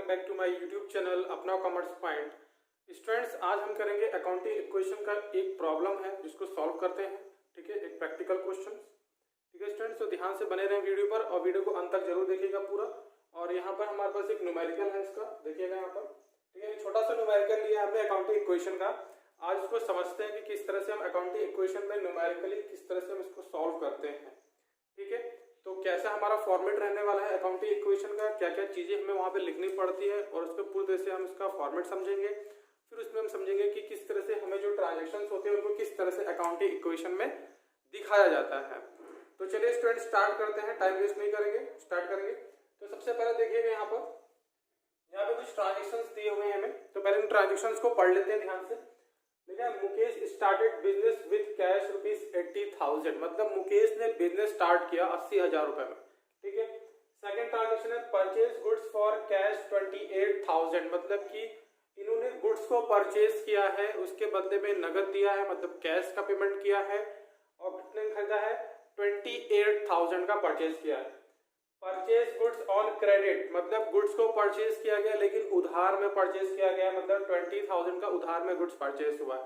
Welcome back to my YouTube channel अपना commerce point. Students, आज हम करेंगे अकाउंटिंग इक्वेशन का एक प्रॉब्लम है जिसको सॉल्व करते हैं। ठीक है, एक प्रैक्टिकल क्वेश्चन। ठीक है स्टूडेंट्स, तो ध्यान से बने रहें वीडियो पर और वीडियो को अंत तक जरूर देखिएगा पूरा। और यहाँ पर हमारे पास एक न्यूमेरिकल है, इसका देखिएगा यहाँ पर। ठीक है, छोटा सा न्यूमेरिकल लिया हमने अकाउंटिंग इक्वेशन का। आज इसको समझते हैं कि किस तरह से हम अकाउंटिंग इक्वेशन में न्यूमेरिकली किस तरह से हम इसको सॉल्व करते हैं। ठीक है, तो कैसा हमारा फॉर्मेट रहने वाला है अकाउंटिंग इक्वेशन का, क्या क्या चीजें हमें वहां पे लिखनी पड़ती है और उसके पूरी तरह से हम इसका फॉर्मेट समझेंगे। फिर उसमें हम समझेंगे कि किस तरह से हमें जो ट्रांजैक्शंस होते हैं उनको किस तरह से अकाउंटिंग इक्वेशन में दिखाया जाता है। तो चलिए स्टूडेंट स्टार्ट करते हैं, टाइम वेस्ट नहीं करेंगे, स्टार्ट करेंगे। तो सबसे पहले देखिएगा यहाँ पे कुछ ट्रांजेक्शन्स दिए हुए हैं हमें, तो पहले इन ट्रांजेक्शन्स को पढ़ लेते हैं ध्यान से। देखिए, Mukesh started business with cash ₹80,000, मतलब मुकेश ने बिजनेस स्टार्ट किया 80,000 रुपए में। ठीक है। सेकंड ट्रांजेक्शन है परचेज गुड्स फॉर कैश 28,000, मतलब कि इन्होंने गुड्स को परचेज किया है, उसके बदले में नगद दिया है, मतलब कैश का पेमेंट किया है। और कितने खरीदा है? 28,000 का परचेज किया है। परचेज गुड्स ऑन क्रेडिट, मतलब गुड्स को परचेज किया गया लेकिन उधार में परचेज किया गया, मतलब 20,000 का उधार में गुड्स परचेज हुआ है।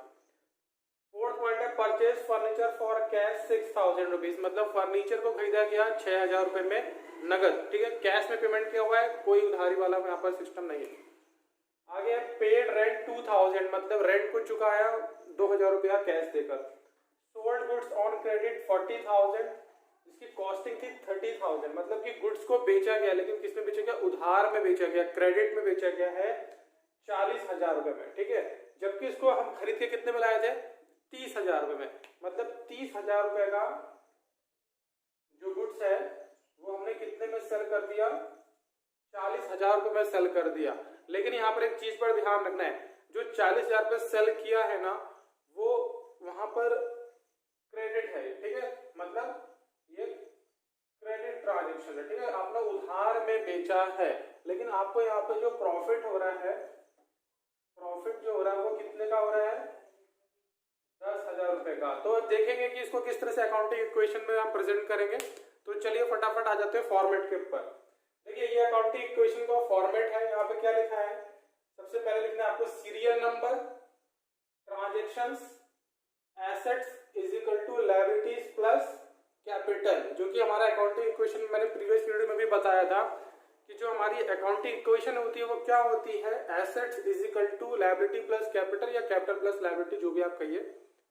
फोर्थ पॉइंट है purchase furniture for cash 6,000 rupees, मतलब फर्नीचर को खरीदा गया 6,000 रुपए में नगद। ठीक है, कैश में पेमेंट किया हुआ है, कोई उधारी वाला यहाँ पर सिस्टम नहीं है। आगे पेड रेंट 2,000, मतलब रेंट को चुकाया 2,000 रुपया कैश देकर। सोल्ड गुड्स ऑन क्रेडिट 40,000, इसकी कॉस्टिंग थी 30,000, मतलब कि गुड्स को बेचा गया लेकिन किसमें बेचा गया? उधार में बेचा गया, क्रेडिट में बेचा गया है 40,000 रुपए में। ठीक है, जबकि इसको हम खरीद के कितने में लाए थे? 30,000 रुपए में, मतलब 30,000 रुपए का जो गुड्स है वो हमने कितने में सेल कर दिया? 40,000 रुपए में सेल कर दिया। लेकिन यहाँ पर एक चीज पर ध्यान रखना है, जो 40,000 रुपए सेल किया है ना, वो वहां पर क्रेडिट है। ठीक है, मतलब ये क्रेडिट ट्रांजेक्शन है। ठीक है, आपने उधार में बेचा है, लेकिन आपको यहाँ पे जो प्रॉफिट हो रहा है, प्रॉफिट जो हो रहा है वो कितने का हो रहा है? 10,000 रुपए का। तो देखेंगे कि इसको किस तरह से अकाउंटिंग इक्वेशन में हम प्रेजेंट करेंगे। तो चलिए फटाफट आ जाते हैं फॉर्मेट के ऊपर। देखिए, ये अकाउंटिंग इक्वेशन का फॉर्मेट है। यहाँ पे क्या लिखा है? सबसे पहले लिखना है आपको serial number, transactions, assets is equal to liabilities plus capital, जो कि हमारा अकाउंटिंग इक्वेशन मैंने प्रीवियस वीडियो में भी बताया था कि जो हमारी अकाउंटिंग इक्वेशन होती है वो क्या होती है? Assets is equal to liability plus capital या कैपिटल प्लस लायबिलिटी, जो भी आप कहिए,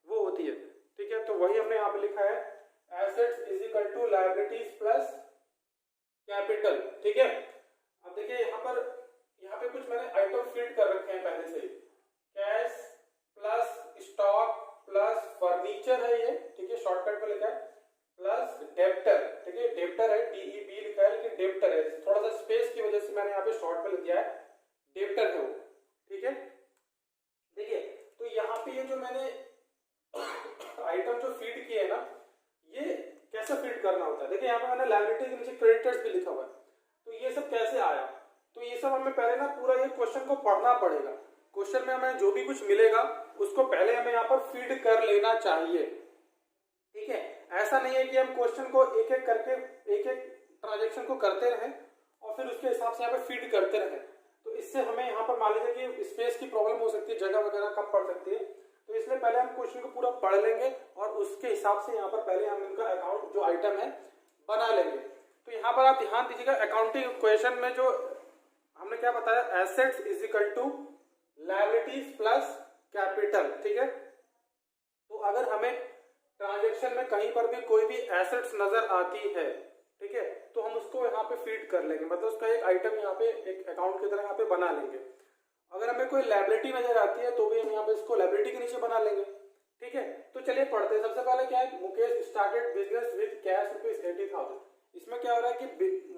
वो होती है। ठीक है, तो वही हमने यहाँ पे लिखा है, assets is equal to liabilities plus capital. ठीक है, अब देखिए यहाँ पे कुछ मैंने आइटम फीड कर रखे हैं पहले से ही। Cash plus stock plus furniture है ये। ठीक है, शॉर्टकट में लिखा है, प्लस डेब्टर। ठीक है, डेब्टर है, DEB लिखा है लेकिन डेब्टर है, थोड़ा सा स्पेस की वजह से मैंने यहाँ पे शॉर्ट में लिख दिया है, डेब्टर है वो। ठीक है, देखिए, तो यहाँ पे ये जो मैंने आइटम जो फीड किए है ना, ये कैसे फीड करना होता है? देखिए, यहाँ पे मैंने लायबिलिटी के नीचे क्रेडिटर्स भी लिखा हुआ है। तो ये सब कैसे आया? तो ये सब हमें पहले ना पूरा ये क्वेश्चन को पढ़ना पड़ेगा। क्वेश्चन में हमें जो भी कुछ मिलेगा उसको पहले हमें यहाँ पर फीड कर लेना चाहिए। ठीक है, ऐसा नहीं है कि हम क्वेश्चन को एक एक करके एक एक ट्रांजेक्शन को करते रहें और फिर उसके हिसाब से यहाँ पे फीड करते रहें। तो इससे हमें यहाँ पर मान लीजिए कि स्पेस की प्रॉब्लम हो सकती है, जगह वगैरह कम पड़ सकती है। तो इसलिए पहले हम क्वेश्चन को पूरा पढ़ लेंगे और उसके हिसाब से यहाँ पर पहले हम इनका अकाउंट जो आइटम है बना लेंगे। तो यहाँ पर आप ध्यान दीजिएगा, अकाउंटिंग इक्वेशन में जो हमने क्या बताया, assets is equal to liabilities plus capital. ठीक है, तो अगर हमें ट्रांजेक्शन में कहीं पर भी कोई भी एसेट्स नजर आती है, ठीक है, तो हम उसको यहाँ पे फीड कर लेंगे, मतलब उसका एक आइटम यहाँ पे एक अकाउंट की तरह यहाँ पे बना लेंगे। अगर हमें कोई लायबिलिटी नजर आती है तो भी हम यहाँ पे इसको लायबिलिटी के नीचे बना लेंगे। ठीक है, तो चलिए पढ़ते हैं। सबसे पहले क्या है? Mukesh started business with cash ₹80,000। इसमें क्या हो रहा है कि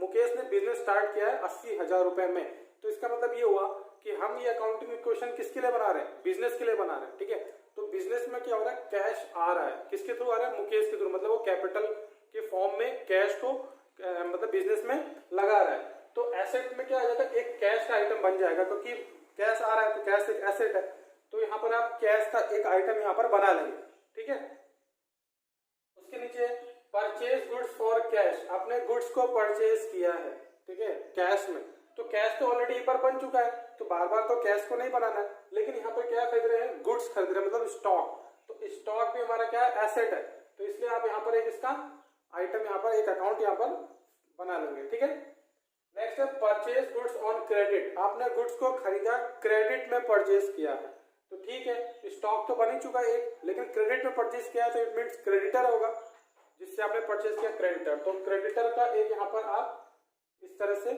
मुकेश ने बिजनेस स्टार्ट किया है 80,000 रुपए में। तो इसका मतलब ये हुआ कि हम ये अकाउंटिंग इक्वेशन किसके लिए बना रहे हैं? बिजनेस के लिए बना रहे हैं। ठीक है, तो बिजनेस में क्या हो रहा है? कैश आ रहा है, किसके थ्रू आ रहा है? मुकेश के थ्रू, मतलब वो कैपिटल के फॉर्म में कैश को मतलब बिजनेस में लगा रहा है। तो एसेट में क्या आ जाएगा? एक कैश का आइटम बन जाएगा, क्योंकि कैश आ रहा है तो कैश एक एसेट है। तो यहाँ पर आप कैश का एक आइटम यहाँ पर बना लेंगे। ठीक है, उसके नीचे परचेज गुड्स फॉर कैश, आपने गुड्स को परचेज किया है, ठीक है, कैश में। तो कैश तो ऑलरेडी एक बार बन चुका है, तो बार बार तो कैश को नहीं बनाना है। लेकिन यहाँ पर क्या खरीद रहे हैं, गुड्स खरीद रहे हैं, मतलब स्टॉक। तो स्टॉक भी हमारा क्या है, एसेट है। तो इसलिए आप यहाँ पर एक इसका आइटम, यहाँ पर एक अकाउंट यहाँ पर बना लेंगे। ठीक है, नेक्स्ट है परचेज गुड्स ऑन क्रेडिट। आपने गुड्स को खरीदा, क्रेडिट में परचेज किया है, तो ठीक है, स्टॉक तो बन ही चुका है एक, लेकिन क्रेडिट में परचेज किया है तो इट मींस क्रेडिटर होगा, जिससे आपने परचेज किया क्रेडिटर। तो क्रेडिटर का एक यहाँ पर आप इस तरह से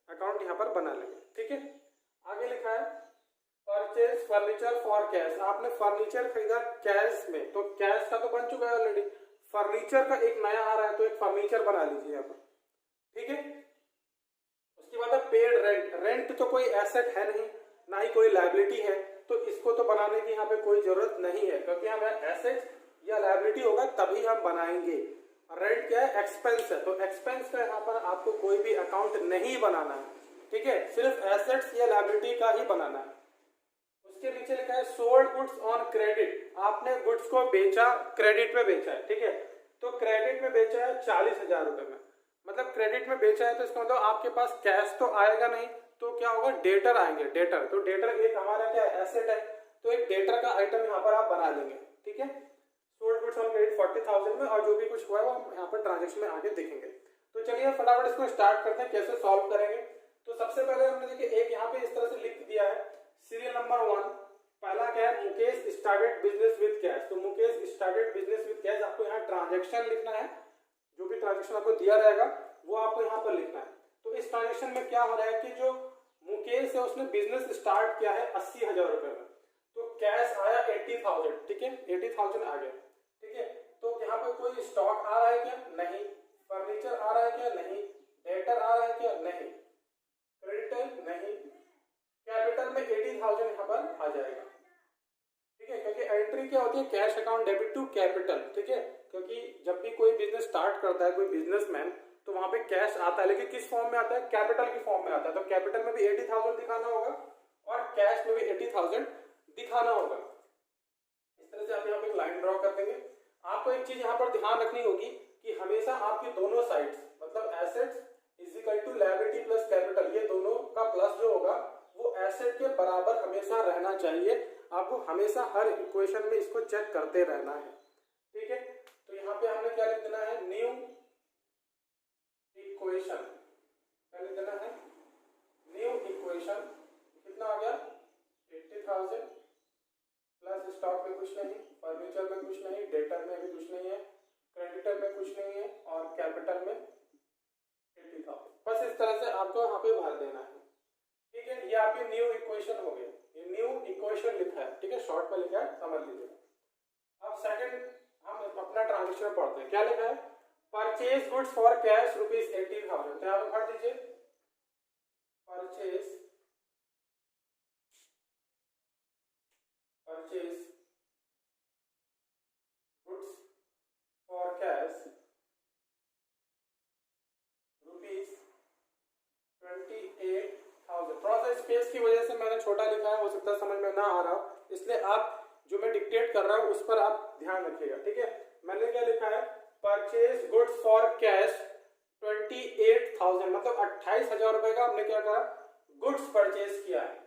अकाउंट यहाँ पर बना लेंगे। ठीक है, आगे लिखा है परचेज फर्नीचर फॉर कैश। आपने फर्नीचर खरीदा कैश में, तो कैश का तो बन चुका है ऑलरेडी, फर्नीचर का एक नया आ रहा है, तो एक फर्नीचर बना लीजिए यहाँ पर। ठीक है, उसके बाद है पेड रेंट। रेंट तो कोई एसेट है नहीं, ना ही कोई लायबिलिटी है, तो इसको तो बनाने की यहाँ पे कोई जरूरत नहीं है, क्योंकि हमें एसेट या लायबिलिटी होगा तभी हम बनाएंगे। रेंट क्या है, एक्सपेंस है, तो एक्सपेंस का यहाँ पर आपको कोई भी अकाउंट नहीं बनाना है। ठीक है, सिर्फ एसेट्स या लायबिलिटी का ही बनाना है। उसके नीचे लिखा है सोल्ड गुड्स ऑन क्रेडिट। आपने गुड्स को बेचा, क्रेडिट में बेचा है। ठीक है, तो क्रेडिट में बेचा है 40,000 रुपए में, मतलब क्रेडिट में बेचा है, तो इसका मतलब आपके पास कैश तो आएगा नहीं, तो क्या होगा, डेटर आएंगे। डेटर, तो डेटर एक हमारा क्या एसेट है, तो एक डेटर का आइटम यहाँ पर आप बना लेंगे। ठीक है, सोल्ड गुड्स ऑन क्रेडिट 40,000 में, और जो भी कुछ हुआ है वो हम यहाँ पर ट्रांजेक्शन में आगे देखेंगे। तो चलिए फटाफट इसको स्टार्ट करते हैं, कैसे सॉल्व करेंगे। तो सबसे पहले हमने देखिए एक यहाँ पे इस तरह से लिख दिया है, सीरियल नंबर 1। पहला क्या है, Mukesh started business with cash. तो Mukesh started business with cash, आपको यहाँ ट्रांजेक्शन लिखना है, जो भी ट्रांजेक्शन आपको दिया रहेगा वो आपको यहाँ पर लिखना है। तो इस ट्रांजेक्शन में क्या हो रहा है कि जो मुकेश है उसने बिजनेस स्टार्ट किया है 80,000 रुपए में, तो कैश आया 80,000। ठीक है, 80,000 आ गया। ठीक है, तो यहाँ पे कोई स्टॉक आ रहा है क्या, नहीं। फर्नीचर आ रहा है क्या, नहीं। डेटर आ रहा है क्या, नहीं। क्रेडिटर, नहीं। कैपिटल में 80,000 यहाँ पर आ जाएगा। ठीक है, क्योंकि एंट्री क्या होती है, cash account debit to capital. ठीक है, क्योंकि जब भी कोई बिजनेस स्टार्ट करता है कोई बिजनेसमैन, तो वहां पे कैश आता है, लेकिन किस फॉर्म में आता है, कैपिटल की फॉर्म में आता है। तो कैपिटल में भी 80,000 दिखाना होगा और कैश में भी 80,000 दिखाना होगा। इस तरह से आप यहाँ पे एक लाइन ड्रॉ कर देंगे। आपको एक चीज यहाँ पर ध्यान रखनी होगी कि हमेशा आपकी दोनों साइड्स, मतलब assets is equal to liability plus capital, ये दोनों का प्लस जो होगा वो एसेट के बराबर हमेशा रहना चाहिए। आपको हमेशा हर इक्वेशन में इसको चेक करते रहना है। ठीक है, तो यहाँ पे हमने क्या लिख देना है, न्यू इक्वेशन। क्या लिख देना है, न्यू इक्वेशन। कितना आ गया, 80,000 प्लस स्टॉक में कुछ नहीं, फर्नीचर में कुछ नहीं, डेटर में भी कुछ नहीं है, क्रेडिटर में कुछ नहीं है, और कैपिटल में 80,000। बस इस तरह से आपको यहाँ पे भर देना है। ठीक है, ये आपकी न्यू इक्वेशन हो गई, ये न्यू इक्वेशन लिखा है। ठीक है, शॉर्ट में लिखा है, समझ लीजिए। अब सेकंड हम अपना ट्रांजेक्शन पढ़ते हैं। क्या लिखा है, परचेज गुड्स फॉर कैश ₹80,000। तो यहाँ पे भर दीजिए परचेज गुड्स फॉर कैश ₹28,000। थोड़ा सा स्पेस की वजह से मैंने छोटा लिखा है, हो सकता है समझ में ना आ रहा हो, इसलिए आप जो मैं डिक्टेट कर रहा हूं उस पर आप ध्यान रखिएगा। ठीक है, मैंने क्या लिखा है, परचेज गुड्स फॉर कैश 28,000, मतलब 28,000 रुपए का हमने क्या करा, गुड्स परचेज किया है।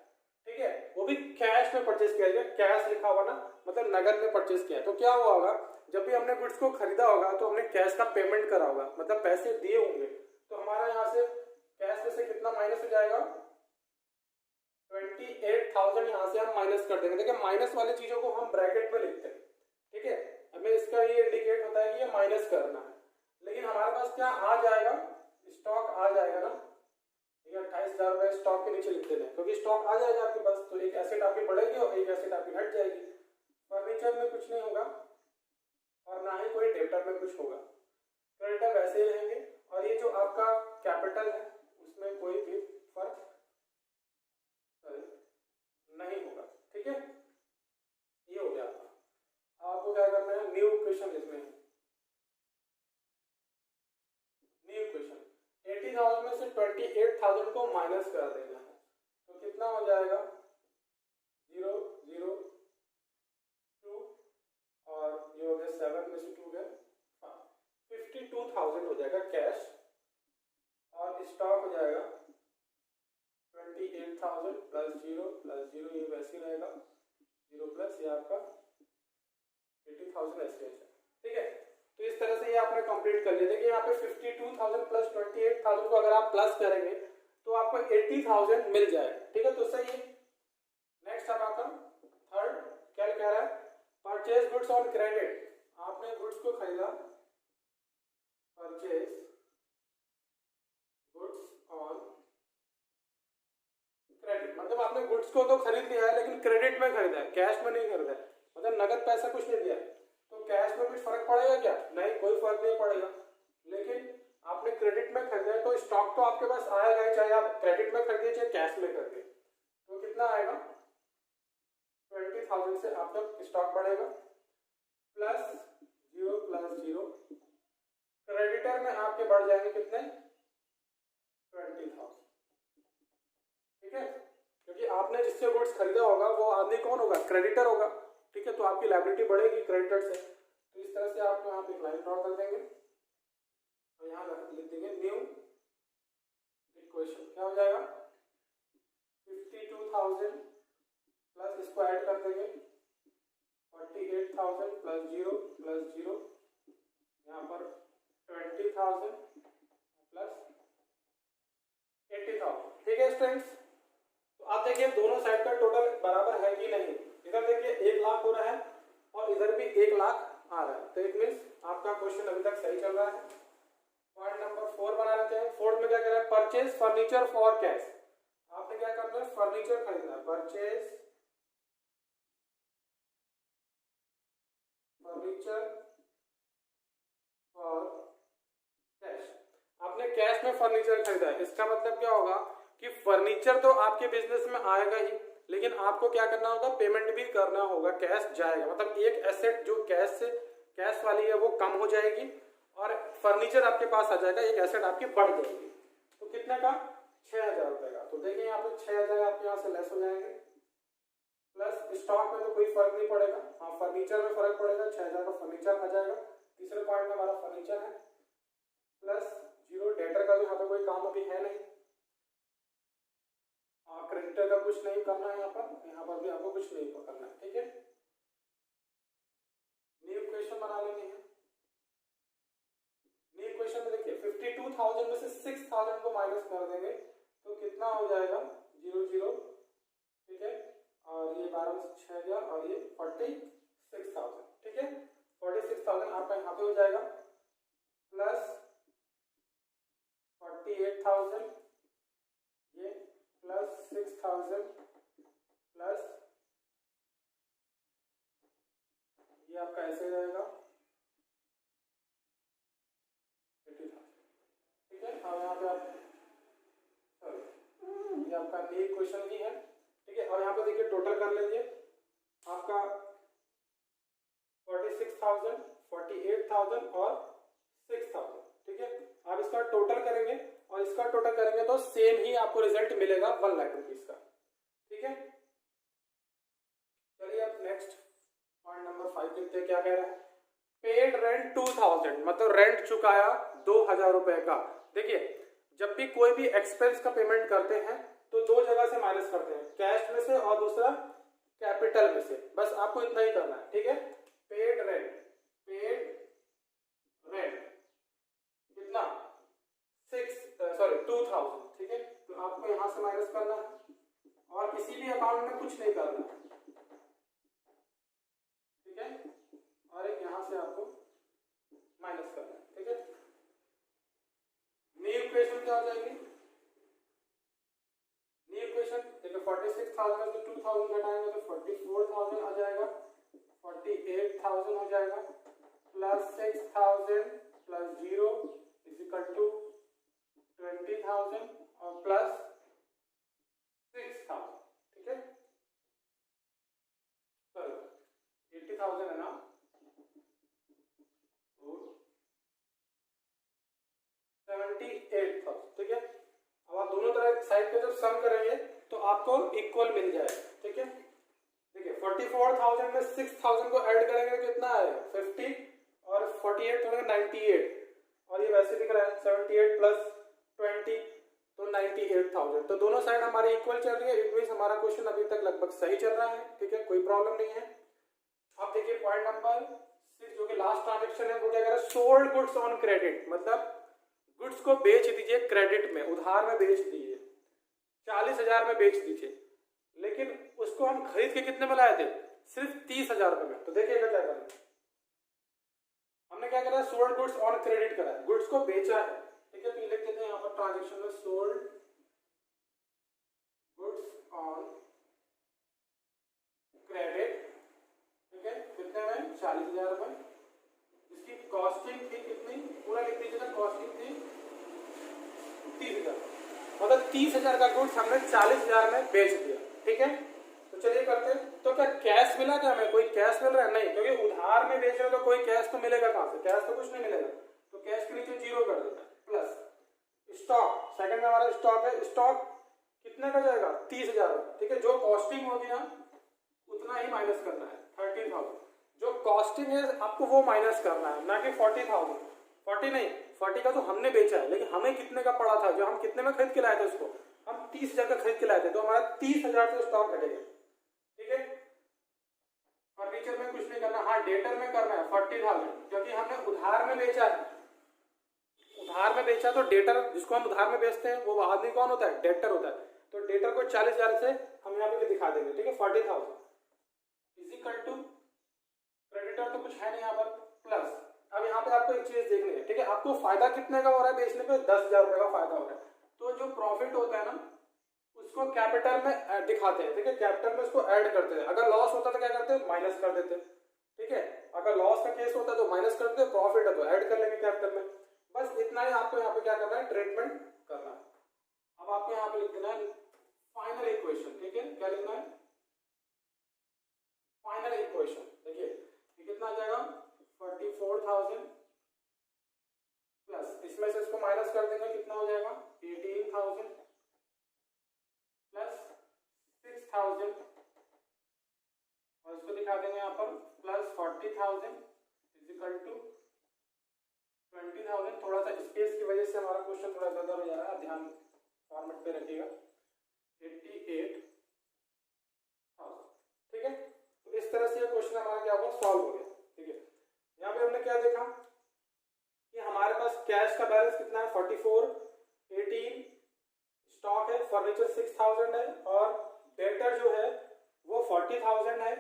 ठीक है, वो भी कैश में परचेज किया गया, कैश लिखा हुआ ना, मतलब नगद में परचेज किया है। तो क्या हुआ होगा, जब भी हमने गुड्स को खरीदा होगा तो हमने कैश का पेमेंट करा होगा, मतलब पैसे दिए होंगे, तो हमारा यहाँ से कैश में से कितना माइनस हो जाएगा, 28,000 यहाँ से हम माइनस कर देंगे। देखिए माइनस वाली चीजों को हम ब्रैकेट में लिखते हैं। ठीक है, हमें इसका ये इंडिकेट होता है कि ये माइनस करना है, लेकिन हमारे पास क्या आ जाएगा, स्टॉक आ जाएगा ना। 28,000 रुपए स्टॉक के नीचे लिख देते हैं, क्योंकि स्टॉक आ जाएगा आपके पास, तो एक एसेट आपकी बढ़ेगी और एक एसेट आपकी घट जाएगी। फर्नीचर में कुछ नहीं होगा और ना ही कोई डेटर में कुछ होगा, क्रेडिटर वैसे ही रहेंगे, और ये जो आपका कैपिटल है उसमें कोई भी फर्क नहीं होगा। ठीक है, ये हो गया आपका। आपको क्या करना है, न्यू इक्वेशन लिखना है। न्यू इक्वेशन 80,000 में से 28,000 को माइनस कर देना है, तो कितना हो जाएगा, 0 0 2, और ये हो गया 7 में से 2 गया 52,000 हो जाएगा कैश, और स्टॉक हो जाएगा जाएगा 0 प्लस ये आपका 80,000 एसकेएच है। ठीक है, तो इस तरह से ये आपने कंप्लीट कर लिया। देखिए यहाँ पे 52,000 प्लस 28,000 को अगर आप प्लस करेंगे तो आपको 80,000 मिल जाएगा। ठीक है, तो सही है। नेक्स्ट अब आपका थर्ड क्या कह रहा है, परचेज गुड्स ऑन क्रेडिट। आपने गुड्स को खरीदा, परचेज गुड्स ऑन क्रेडिट, मतलब आपने गुड्स को तो खरीद लिया है लेकिन क्रेडिट में खरीदा है, कैश में नहीं खरीदा है, मतलब नगद पैसा कुछ नहीं दिया। तो कैश में कुछ फर्क पड़ेगा क्या? नहीं, कोई फर्क नहीं पड़ेगा। लेकिन आपने क्रेडिट में खरीदा है तो स्टॉक तो आपके पास आएगा ही, चाहे आप क्रेडिट में खरीदिए चाहे कैश में खरीदिए। तो कितना आएगा, 20,000 से आपका स्टॉक बढ़ेगा प्लस 0 प्लस 0, क्रेडिटर में आपके बढ़ जाएंगे कितने, 20,000। ठीक है, क्योंकि आपने जिससे गुड्स खरीदा होगा वो आदमी कौन होगा, क्रेडिटर होगा। ठीक है, तो आपकी लायबिलिटी बढ़ेगी क्रेडिटर से। तो इस तरह से आप यहाँ पे एक लाइन ड्रॉ कर देंगे और यहाँ लिख देंगे न्यू इक्वेशन। क्या हो जाएगा, 52,000 प्लस इसको ऐड कर देंगे 48,000 प्लस 0 प्लस 0, यहाँ पर 20,000 प्लस 80,000। ठीक है स्टूडेंट्स, तो आप देखिए दोनों साइड का टोटल बराबर है कि नहीं। इधर देखिए 1 लाख हो रहा है और इधर भी 1 लाख आ रहा है, तो इट मीन्स आपका क्वेश्चन अभी तक सही चल रहा है। पॉइंट नंबर 4 बना लेते हैं। 4 में क्या कह रहा है, परचेज फर्नीचर फॉर कैश। आपने क्या करना है, फर्नीचर खरीदना है, परचेज फर्नीचर फॉर कैश। आपने कैश में फर्नीचर खरीदा है, इसका मतलब क्या होगा कि फर्नीचर तो आपके बिजनेस में आएगा ही, लेकिन आपको क्या करना होगा, पेमेंट भी करना होगा, कैश जाएगा। मतलब एक एसेट जो कैश वाली है वो कम हो जाएगी और फर्नीचर आपके पास आ जाएगा, एक एसेट आपकी बढ़ जाएगी। तो कितने का, 6,000 रुपए का। तो देखिए यहाँ पे 6,000 आपके यहाँ से लेस हो जाएंगे, प्लस स्टॉक में तो कोई फर्क नहीं पड़ेगा, हाँ फर्नीचर में फर्क पड़ेगा, 6,000 का फर्नीचर आ जाएगा। तीसरे पॉइंट में हमारा फर्नीचर है, प्लस 0 डेटर का जो यहाँ पे कोई काम अभी है नहीं, क्रेडिटर का कुछ नहीं करना है, यहाँ पर भी आपको कुछ नहीं करना है। ठीक है, न्यू इक्वेशन बना लेनी है। न्यू इक्वेशन में देखिए 52,000 में से 6,000 को माइनस कर देंगे तो कितना हो जाएगा, 0 0। ठीक है, और ये 12 में 6 गया और ये 46,000। ठीक है, 46,000 आपका यहाँ पे हो जाएगा, प्लस 48,000 ये, प्लस 6,000 प्लस ये आपका ऐसे रहेगा 80,000। ठीक है, अब यहाँ पे आप ये आपका न्यू क्वेश्चन ही है। ठीक है, और यहाँ पे देखिए टोटल कर लीजिए आपका 46,000, 48,000 और 6,000। ठीक है, आप इसका टोटल करेंगे और इसका टोटल करेंगे तो सेम ही आपको रिजल्ट मिलेगा 1 लाख रुपीज का। ठीक है, चलिए अब नेक्स्ट पॉइंट नंबर 5 देखते हैं क्या कह रहा है। पेड रेंट 2,000, मतलब रेंट चुकाया 2,000 रुपए का। देखिए जब भी कोई भी एक्सपेंस का पेमेंट करते हैं तो 2 जगह से माइनस करते हैं, कैश में से और दूसरा कैपिटल में से, बस आपको इतना ही करना है। ठीक है, पेड रेंट कितना, 2,000। ठीक है, तो आपको यहां से माइनस करना है और किसी भी अकाउंट में कुछ नहीं करना है। ठीक है, और एक यहां से आपको माइनस करना है। ठीक है, न्यू इक्वेशन क्या हो जाएगी, न्यू इक्वेशन देखिए 46,000 से 2,000 घटाएंगे तो 44,000 आ जाएगा, 48,000 हो जाएगा, plus 6,000 plus 0 is equal to 20,000 और प्लस 6,000। ठीक है, सॉरी 80,000 है ना, तो 78,000। ठीक है, अब आप दोनों तरह साइड पे जब सम करेंगे तो आपको इक्वल मिल जाएगा। ठीक है, देखिए 44,000 में 6,000 को ऐड करेंगे तो कितना आएगा, 50 और 48 होगा 98, और ये वैसे दिख रहा है 78 प्लस 20 तो 98,000। तो दोनों साइड हमारी इक्वल चल रही है, इट मींस हमारा क्वेश्चन अभी तक लगभग सही चल रहा है, ठीक है, कोई प्रॉब्लम नहीं है। अब देखिए पॉइंट नंबर 6 जो कि लास्ट ट्रांजेक्शन है वो क्या कह रहा है, सोल्ड गुड्स ऑन क्रेडिट, मतलब गुड्स को बेच दीजिए क्रेडिट में, उधार में बेच दीजिए, 40,000 में बेच दीजिए, लेकिन उसको हम खरीद के कितने में लाए थे, सिर्फ 30,000 रुपए में। तो देखिएगा क्या करना, हमने क्या करा, सोल्ड गुड्स ऑन क्रेडिट करा है, गुड्स को बेचा है, ठीक है, तो लिख देते हैं यहाँ पर ट्रांजेक्शन में सोल्ड गुड्स ऑन क्रेडिट, ठीक है, कितने में, 40,000 रुपए, जिसकी कॉस्टिंग थी कितनी, पूरा लिख दीजिएगा, कॉस्टिंग थी 30,000, मतलब 30,000 का गुड्स हमने 40,000 में बेच दिया, ठीक है। तो चलिए करते हैं, तो क्या कैश मिला क्या हमें, कोई कैश मिल रहा है, नहीं, क्योंकि उधार में बेच रहे हो तो कोई कैश तो मिलेगा कहां से, कैश तो कुछ नहीं मिलेगा, तो कैश के नीचे 0 कर देना, प्लस स्टॉक, सेकंड में हमारा स्टॉक है, स्टॉक कितने का जाएगा, 30,000, ठीक है, जो कॉस्टिंग होगी ना उतना ही माइनस करना है, 30,000, जो कॉस्टिंग है आपको वो माइनस करना है, ना कि 40,000, 40 नहीं, 40 का तो हमने बेचा है, लेकिन हमें कितने का पड़ा था, जो हम कितने में खरीद के लाए थे उसको, हम 30,000 का खरीद के लाए थे, तो हमारा 30,000 से स्टॉक घटेगा, ठीक है। फर्नीचर में कुछ नहीं करना, हाँ डेटर में करना है 40,000, क्योंकि हमने उधार में बेचा है, उधार में बेचा तो डेटर, जिसको हम उधार में बेचते हैं वो आदमी कौन होता है, डेटर होता है, तो डेटर को 40,000 से हम यहाँ पे दिखा देंगे, ठीक है, 40,000 इज इक्वल टू, क्रेडिटर तो कुछ है नहीं यहाँ पर, प्लस, अब यहाँ पे आपको एक चीज देखनी है, ठीक है, आपको फायदा कितने का हो रहा है बेचने पे, 10,000 रुपए का फायदा हो रहा है, तो जो प्रॉफिट होता है ना उसको कैपिटल में दिखाते हैं, ठीक है, कैपिटल में उसको ऐड करते हैं, अगर लॉस होता तो क्या करते हैं, माइनस कर देते, ठीक है, अगर लॉस का केस होता है तो माइनस कर देते, प्रॉफिट है तो ऐड कर लेंगे कैपिटल में, बस इतना ही आपको यहाँ पे क्या करना है, ट्रीटमेंट करना है। अब आपको यहाँ पे लिख देना है फाइनल इक्वेशन, ठीक है, क्या लिखना है, फाइनल इक्वेशन, देखिए ये कितना आ जाएगा, 44,000 प्लस, इसमें से इसको माइनस कर देंगे, कितना हो जाएगा, 18,000 प्लस 6,000, और इसको दिखा देंगे यहाँ पर प्लस 40,000 इज इक्वल टू 20,000, थोड़ा सा स्पेस की वजह से हमारा क्वेश्चन थोड़ा ज्यादा हो जा रहा है, ध्यान फॉर्मेट पे रखिएगा, 88,000, ठीक है। तो इस तरह से ये क्वेश्चन हमारा क्या होगा, सॉल्व हो गया, ठीक है। यहाँ पे हमने क्या देखा कि हमारे पास कैश का बैलेंस कितना है, 44, 18, स्टॉक है, फर्नीचर 6,000 है, और डेटर जो है वो 40,000 है,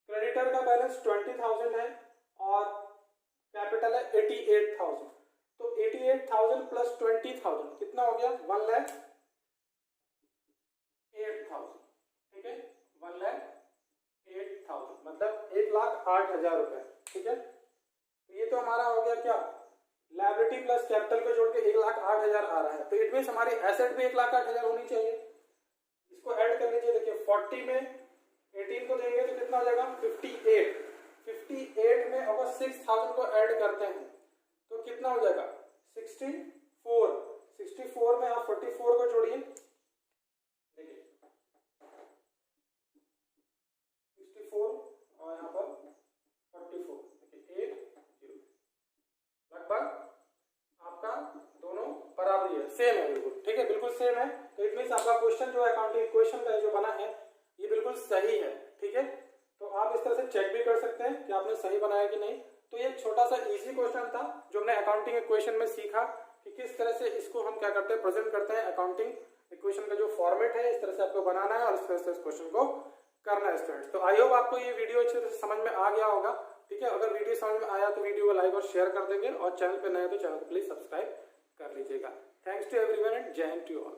क्रेडिटर का बैलेंस 20,000 है, और कैपिटल है 88,000, तो 88,000 प्लस 20,000 कितना हो गया, 1,08,000, ठीक है, 1,08,000 मतलब 1,08,000 रुपए, ठीक है। तो ये तो हमारा हो गया क्या, लायबिलिटी प्लस कैपिटल को जोड़ के 1,08,000 आ रहा है, तो इट मींस हमारी एसेट भी 1,08,000 होनी चाहिए, इसको ऐड कर लीजिए, देखिए 40 में 18 को देंगे तो कितना हो जाएगा, 58 में अगर 6,000 को ऐड करते हैं तो कितना हो जाएगा, 64 में आप 44 को जोड़िए, देखिए 64 और यहाँ पर 44, देखिए 80, लगभग आपका दोनों बराबरी है, सेम है बिल्कुल, ठीक है, बिल्कुल सेम है, तो इट मींस आपका क्वेश्चन जो है अकाउंटिंग इक्वेशन का जो बना है ये बिल्कुल सही है, ठीक है। तो आप इस तरह से चेक भी कर सकते हैं कि आपने सही बनाया कि नहीं। तो ये छोटा सा इजी क्वेश्चन था जो हमने अकाउंटिंग इक्वेशन में सीखा कि किस तरह से इसको हम क्या करते हैं, प्रेजेंट करते हैं, अकाउंटिंग इक्वेशन का जो फॉर्मेट है इस तरह से आपको बनाना है और इस तरह से इस क्वेश्चन को करना है स्टूडेंट्स। तो आई होप आपको ये वीडियो अच्छे से समझ में आ गया होगा, ठीक है। अगर वीडियो समझ में आया तो वीडियो को लाइक और शेयर कर देंगे, और चैनल पे नए तो चैनल को प्लीज सब्सक्राइब कर लीजिएगा। थैंक्स टू एवरीवन एंड जय हिंद टू ऑल।